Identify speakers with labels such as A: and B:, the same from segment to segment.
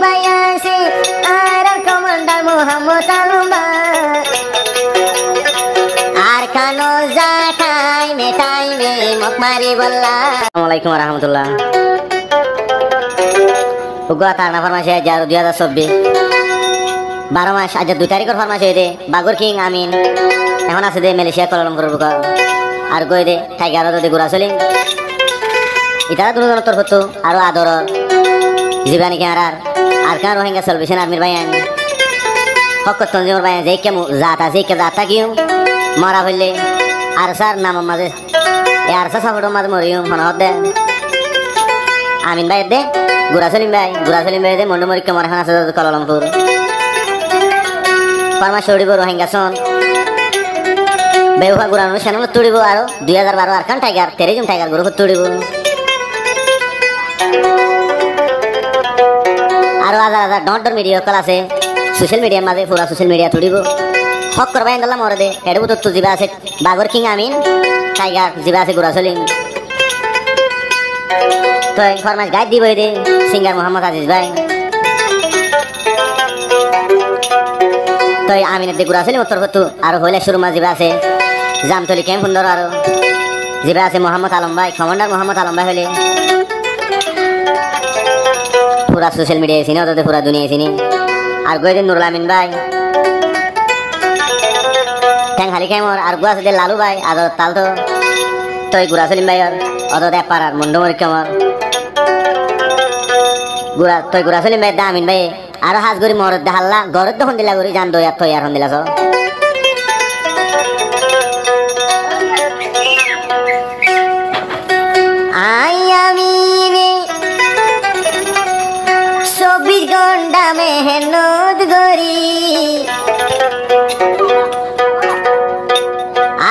A: জিবায়াসে আর commander Mohammad আলম্বা আর কানো যা টাইমে টাইমে মকমারি বল্লা। আসসালামু আলাইকুম ওয়া রাহমাতুল্লাহ। উগা তারনা ফরমাইশ 2024 12 মাস আজ 2 তারিখের ফরমাইশ হইতে বাগর কিং আমিন এখন আছে দে মালয়েশিয়া কুয়ালালামপুর বুকা আর গই দে টাইগার দে গুরা চলি ইতারা দুজন তরফতো আর আদর জিবানি ক্যারার আর কার রোহিঙ্গা সলভেশন আর্মির ভাইয়ান হক তঞ্জিমর ভাইয়ান যে কেমু জাতা যে কে জাতা কিউ মারা হইলে আর স্যার নাম মাঝে এ আর সাফড় মাঝে মরিও হনহদ দে আমিন ভাই দে গুরা চলিম ভাই দে মন্ডমরি কেমর এখন আছে কুয়ালালামপুর ফরমাইশ উড়িব রোহিঙ্গা সন বেউহা গুরানো সেনল তুড়িব আর 2012 আর কান টাইগার তেরেজুম টাইগার গুরু তুড়িব আর হাজার ডন্টর মিডিয়া কল আছে সোশ্যাল মিডিয়ার মাঝে পুরা সোশ্যাল মিডিয়া তুড়িব হক করবাই দিলাম মরে দে এডবু তো জিবা আছে বাগর কিং আমিন টাইগার জিবা আছে গুরা চলিম তো ফরমাইশ গাইড দিব দে সিঙ্গার মোহাম্মদ আজিজ ভাই তো আমিনের দে গুরা চলিম উত্তর কত আর হইলে শুরু মা জিবা আছে জামতলি ক্যাম্প সুন্দর আর জিবা আছে মোহাম্মদ আলম ভাই কমান্ডার মোহাম্মদ আলম ভাই হলে পুরা সোশ্যাল মিডিয়া চিনি অত পুরা দুনিয়া চিনি আর গই দিন নুরুল আমিন ভাই ট্যাং হালি ক্যামর আর গুয়া আছে লালু ভাই আদর তাল তো তই গুরা চলিম ভাই অত দে পাড়ার মন্ডমরি ক্যামর গুরা তই গুরা চলিম ভাই দা আমিন ভাই আর হাজ গরি মরদ দে হাল্লা গরদ দখন দিলা গরি জান দই আর তই আর হন দিলা মেহনত গরি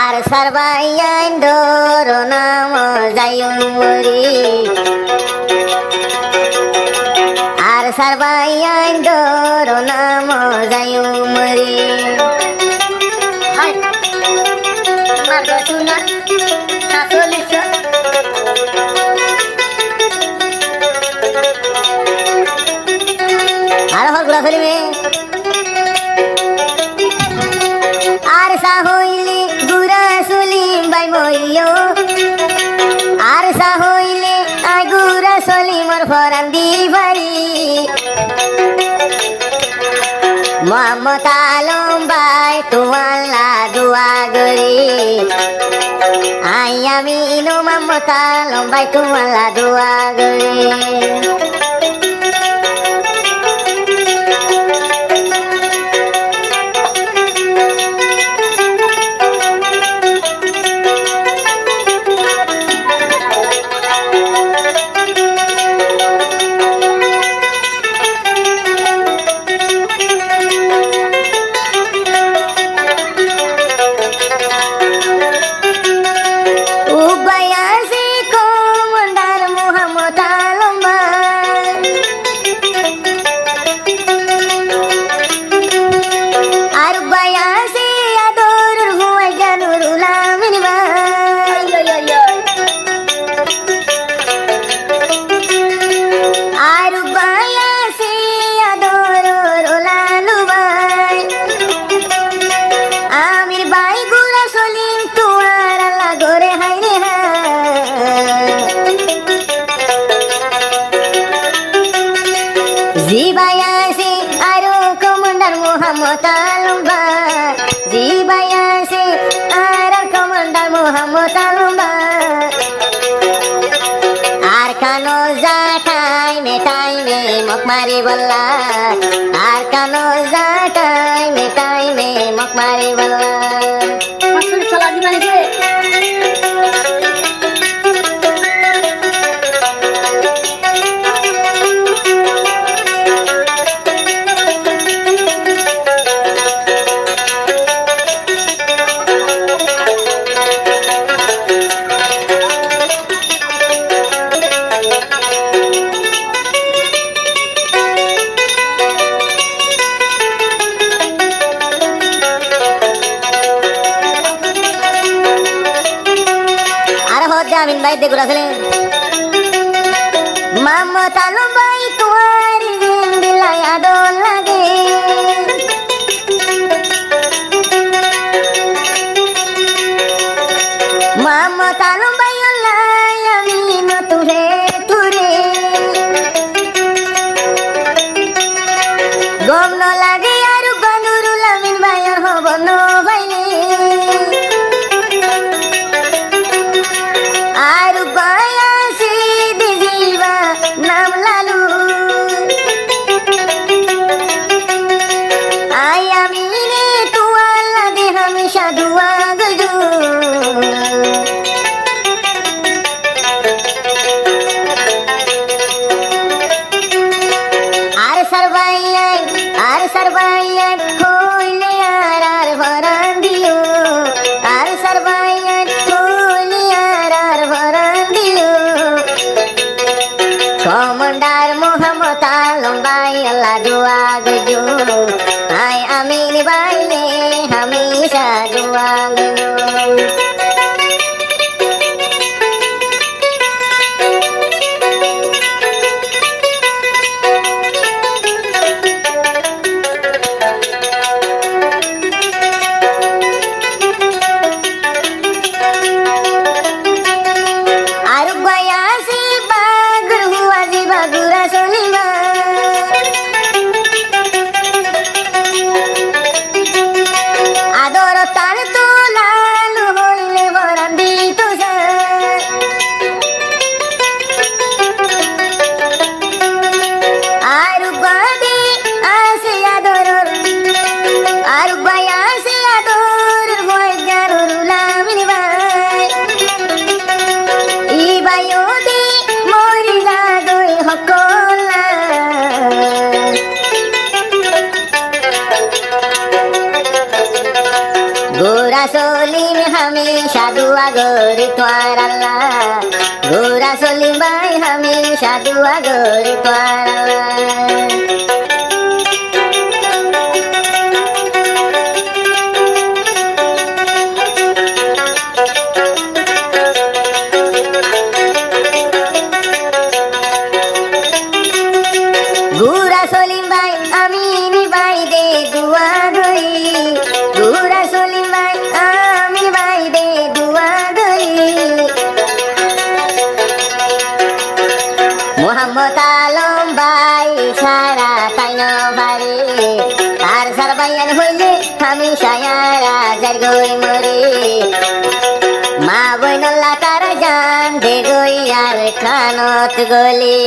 A: আর সারবাইয়ান দর নাম যায়ুমরি আর সারবাইয়ান দর নাম যায়ুমরি আর হল গুলা ফেলিবে আর সা হইলে গুরা সলিম ভাই মইও আর সা হইলে আই গুরা সলিমর ফরান দি ভাই মোহাম্মদ আলম ভাই তোমাল্লা দোয়া গরি আই আমি ইনো মোহাম্মদ আলম ভাই তোমাল্লা দোয়া গরি জিবায়াসে আরো কমান্ডার মোহাম্মদ আলম ভাই জিবায়াসে আর কমান্ডার মোহাম্মদ আলম ভাই আর কানো যা টাইমে টাইমে মকমারি বল্লা আর কানো যা টাইমে টাইমে মকমারি বল্লা আমিন ভাই দে গুরা চলে মোহাম্মদ আলম ভাই তোমার দিলা গম ন লাগে আর গনুরুল আমিন ভাইয়ার হব ন ভাইলে আর বায়াসি দিজিবা নাম লালু আই আমি রে তু আল্লাহ দে হমেশা দুয়া গজু আর সরবাইয়ান হইলে আর ভরান দিও আর সরবাইয়ান হইলে আর ভরান দিও কমান্ডার মোহাম্মদ আলম ভাই আল্লাহ দুয়া গজু আই আমিন ভাইলে হামেশা দুয়া গজু গোরা সলিম হামেশা দুয়া গরি তোয়ার আল্লাহ গোরা সলিম ভাই হামেশা দুয়া গরি তোয়ার আল্লাহ গোরা সলিম ভাই আমিন ভাই দে দুয়া গরি গোরা সলিম ভাই আমিন ভাই দে দুয়া গরি মোহাম্মদ আলম ভাই সারা তাই না পারে আর সরবাইয়ান হইলে হামেশা যার গই মরে মা বইন আল্লাহ তারা জান দে গই আর কানত গলি